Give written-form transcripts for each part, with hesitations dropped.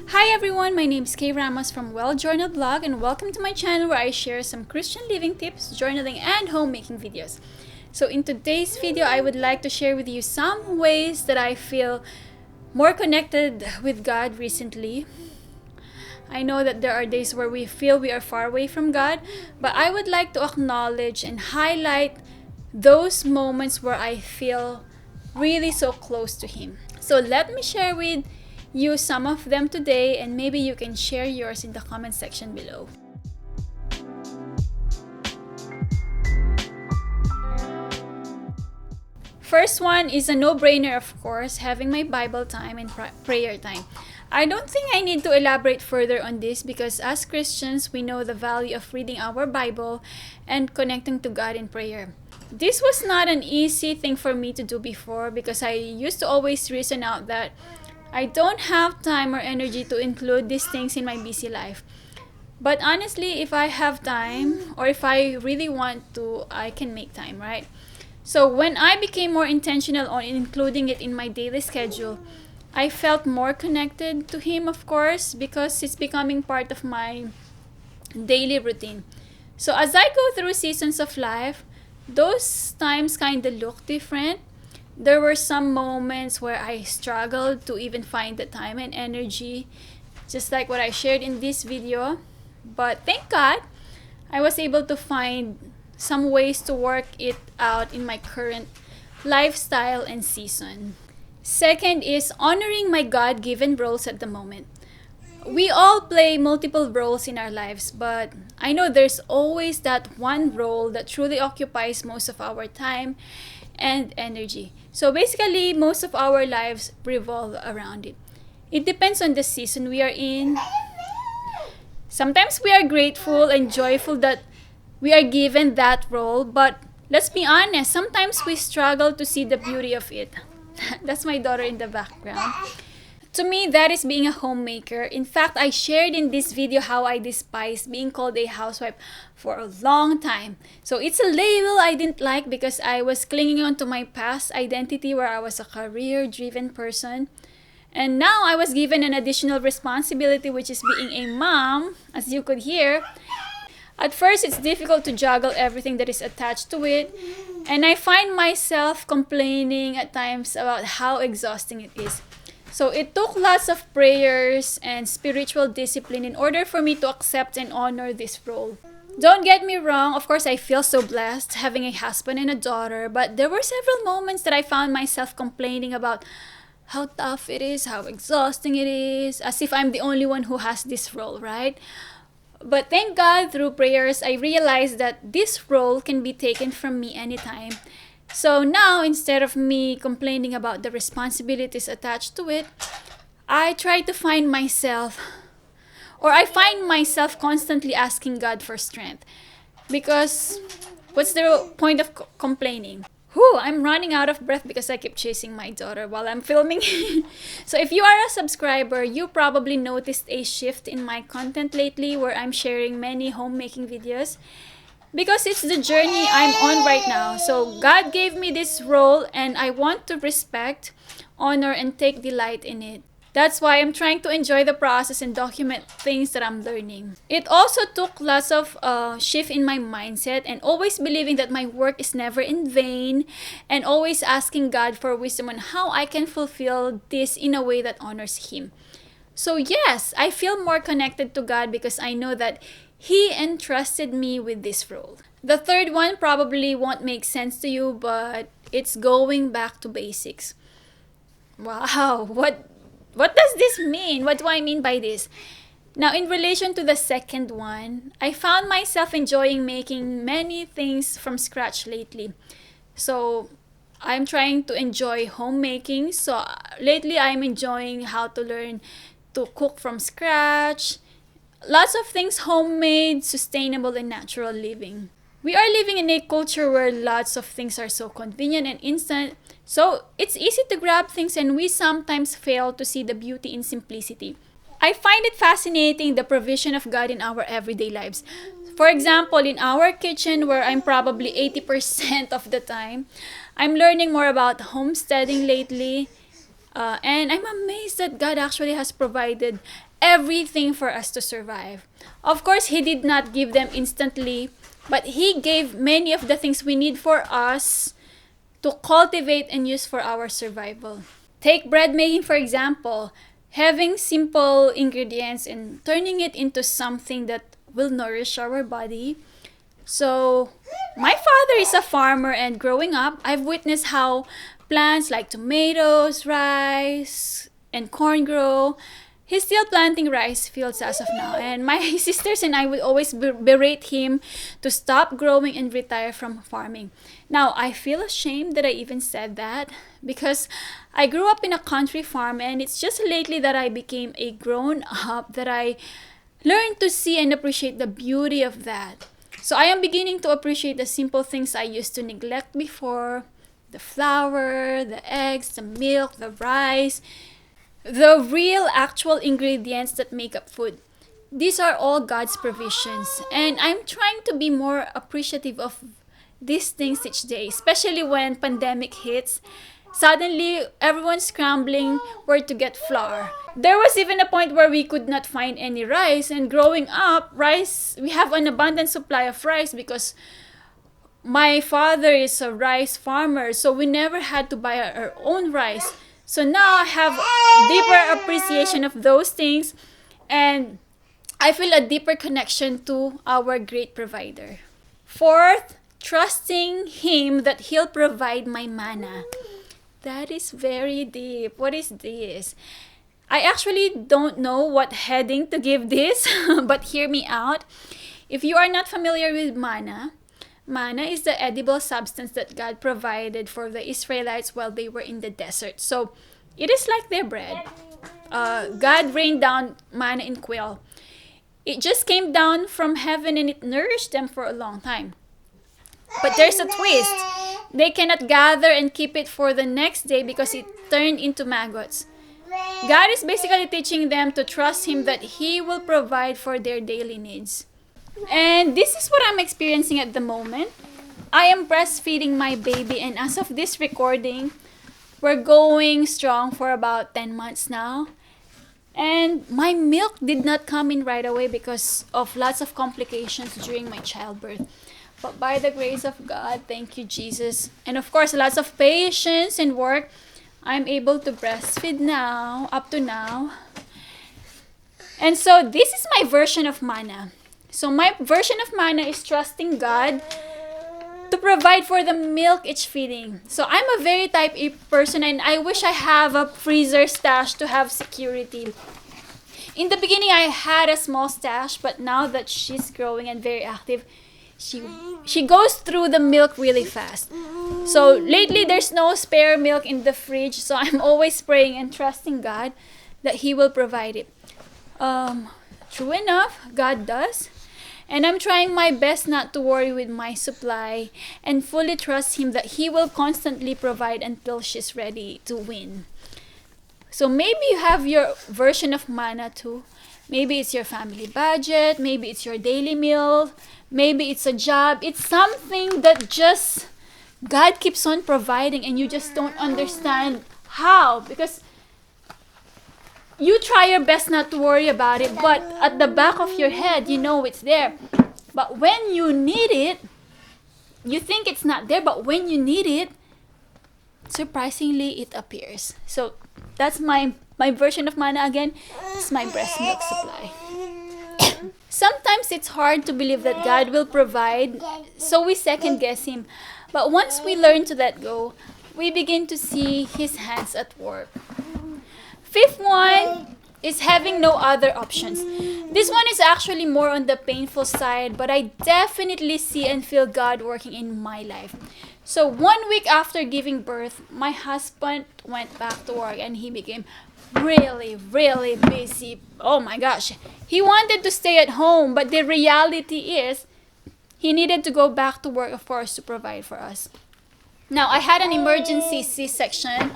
Hi everyone, my name is Kaye Ramos from Well Journal Blog, and welcome to my channel where I share some Christian living tips, journaling, and homemaking videos. So in today's video, I would like to share with you some ways that I feel more connected with God recently. I know that there are days where we feel we are far away from God, but I would like to acknowledge and highlight those moments where I feel really so close to Him. So let me share with you some of them today, and maybe you can share yours in the comment section below. First one is a no-brainer, of course, having my Bible time and prayer time. I don't think I need to elaborate further on this because as Christians, we know the value of reading our Bible and connecting to God in prayer. This was not an easy thing for me to do before because I used to always reason out that I don't have time or energy to include these things in my busy life. But honestly, if I have time or if I really want to, I can make time, right? So when I became more intentional on including it in my daily schedule, I felt more connected to Him, of course, because it's becoming part of my daily routine. So as I go through seasons of life, those times kind of look different. There were some moments where I struggled to even find the time and energy, just like what I shared in this video. But thank God, I was able to find some ways to work it out in my current lifestyle and season. Second is honoring my God-given roles at the moment. We all play multiple roles in our lives, but I know there's always that one role that truly occupies most of our time and energy. So basically, most of our lives revolve around it. It depends on the season we are in. Sometimes we are grateful and joyful that we are given that role, but let's be honest, sometimes we struggle to see the beauty of it. That's my daughter in the background. To me, that is being a homemaker. In fact, I shared in this video how I despised being called a housewife for a long time. So it's a label I didn't like because I was clinging on to my past identity where I was a career-driven person. And now I was given an additional responsibility, which is being a mom, as you could hear. At first, it's difficult to juggle everything that is attached to it. And I find myself complaining at times about how exhausting it is. So it took lots of prayers and spiritual discipline in order for me to accept and honor this role. Don't get me wrong, of course I feel so blessed having a husband and a daughter, but there were several moments that I found myself complaining about how tough it is, how exhausting it is, as if I'm the only one who has this role, right? But thank God, through prayers, I realized that this role can be taken from me anytime. So now, instead of me complaining about the responsibilities attached to it, I try to find myself, or I find myself constantly asking God for strength. Because what's the point of complaining? I'm running out of breath because I keep chasing my daughter while I'm filming. So if you are a subscriber, you probably noticed a shift in my content lately where I'm sharing many homemaking videos. Because it's the journey I'm on right now. So God gave me this role and I want to respect, honor, and take delight in it. That's why I'm trying to enjoy the process and document things that I'm learning. It also took lots of shift in my mindset and always believing that my work is never in vain and always asking God for wisdom on how I can fulfill this in a way that honors Him. So yes, I feel more connected to God because I know that He entrusted me with this role. The third one probably won't make sense to you, but it's going back to basics. Wow, what does this mean? What do I mean by this? Now, in relation to the second one, I found myself enjoying making many things from scratch lately. So, I'm trying to enjoy homemaking. So, lately I'm enjoying how to learn to cook from scratch. Lots of things homemade, sustainable, and natural living. We are living in a culture where lots of things are so convenient and instant. So it's easy to grab things and we sometimes fail to see the beauty in simplicity. I find it fascinating the provision of God in our everyday lives. For example, in our kitchen where I'm probably 80% of the time, I'm learning more about homesteading lately. And I'm amazed that God actually has provided everything for us to survive. Of course, He did not give them instantly, but He gave many of the things we need for us to cultivate and use for our survival. Take bread making, for example. Having simple ingredients and turning it into something that will nourish our body. So, my father is a farmer, and growing up, I've witnessed how plants like tomatoes, rice, and corn grow. He's still planting rice fields as of now, and my sisters and I would always berate him to stop growing and retire from farming. Now, I feel ashamed that I even said that because I grew up in a country farm, and it's just lately that I became a grown up that I learned to see and appreciate the beauty of that. So I am beginning to appreciate the simple things I used to neglect before: the flour, the eggs, the milk, the rice, the real actual ingredients that make up food. These are all God's provisions, and I'm trying to be more appreciative of these things each day, especially when pandemic hits. Suddenly, everyone's scrambling where to get flour. There was even a point where we could not find any rice, and growing up, we have an abundant supply of rice because my father is a rice farmer, so we never had to buy our own rice. So now I have deeper appreciation of those things, and I feel a deeper connection to our great provider. Fourth, trusting Him that He'll provide my manna. That is very deep. What is this? I actually don't know what heading to give this, but hear me out. If you are not familiar with manna, manna is the edible substance that God provided for the Israelites while they were in the desert. So it is like their bread. God rained down manna in quail. It just came down from heaven, and it nourished them for a long time. But there's a twist. They cannot gather and keep it for the next day because it turned into maggots. God is basically teaching them to trust Him that He will provide for their daily needs. And this is what I'm experiencing at the moment. I am breastfeeding my baby, and as of this recording, we're going strong for about 10 months now. And my milk did not come in right away because of lots of complications during my childbirth. But by the grace of God, thank you, Jesus, and of course, lots of patience and work, I'm able to breastfeed now, up to now. And so this is my version of manna. So my version of manna is trusting God to provide for the milk each feeding. So I'm a very type A person, and I wish I have a freezer stash to have security. In the beginning, I had a small stash, but now that she's growing and very active, she goes through the milk really fast. So lately, there's no spare milk in the fridge, so I'm always praying and trusting God that He will provide it. True enough, God does. And I'm trying my best not to worry with my supply and fully trust Him that He will constantly provide until she's ready to win. So maybe you have your version of manna too. Maybe it's your family budget, maybe it's your daily meal, maybe it's a job. It's something that just God keeps on providing, and you just don't understand how, because you try your best not to worry about it, but at the back of your head, you know it's there. But when you need it, you think it's not there, but when you need it, surprisingly, it appears. So that's my version of manna again. It's my breast milk supply. Sometimes it's hard to believe that God will provide, so we second guess Him. But once we learn to let go, we begin to see His hands at work. Fifth one is having no other options. This one is actually more on the painful side, but I definitely see and feel God working in my life. So 1 week after giving birth, my husband went back to work, and he became really, really busy. Oh my gosh. He wanted to stay at home, but the reality is he needed to go back to work, of course, to provide for us. Now, I had an emergency C-section,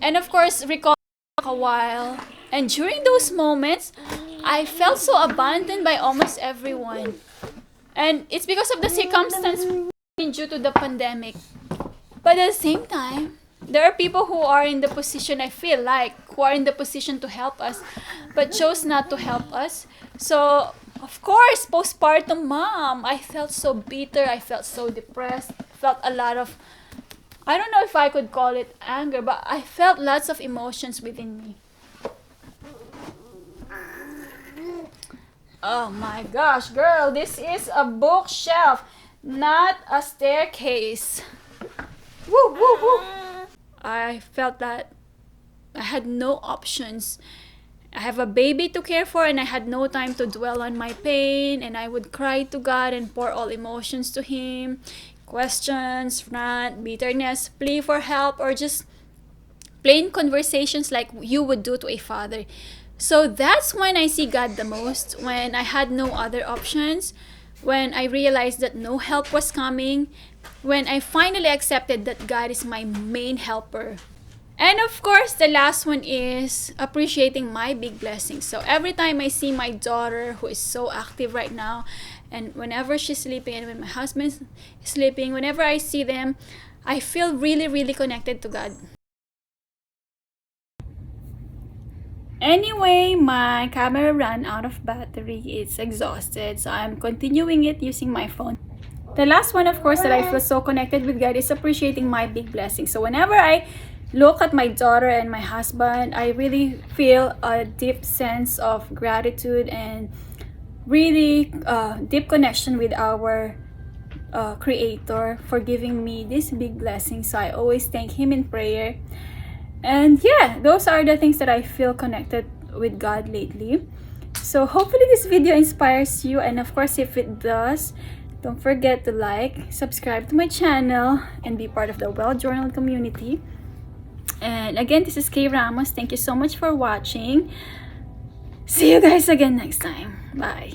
and of course, recall a while. And during those moments, I felt so abandoned by almost everyone. And it's because of the circumstance due to the pandemic. But at the same time, There are people who are in the position, I feel like, who are in the position to help us, but chose not to help us. So, of course, postpartum mom, I felt so bitter, I felt so depressed, felt a lot of, I don't know if I could call it anger, but I felt lots of emotions within me. Oh my gosh, girl, this is a bookshelf, not a staircase. Woo, woo, woo. I felt that I had no options. I have a baby to care for and I had no time to dwell on my pain, and I would cry to God and pour all emotions to Him. Questions, rant, bitterness, plea for help, or just plain conversations like you would do to a father. So that's when I see God the most, when I had no other options, when I realized that no help was coming, when I finally accepted that God is my main helper. And of course, the last one is appreciating my big blessings. So every time I see my daughter, who is so active right now, and whenever she's sleeping and when my husband's sleeping, whenever I see them, I feel really, really connected to God. Anyway, my camera ran out of battery. It's exhausted, so I'm continuing it using my phone. The last one, of course, that I feel so connected with God is appreciating my big blessings. So whenever I look at my daughter and my husband, I really feel a deep sense of gratitude and really deep connection with our Creator for giving me this big blessing. So I always thank Him in prayer. And yeah, those are the things that I feel connected with God lately. So hopefully this video inspires you, and of course if it does, don't forget to like, subscribe to my channel, and be part of the well-journaled community. And again, this is Kaye Ramos. Thank you so much for watching. See you guys again next time. Bye.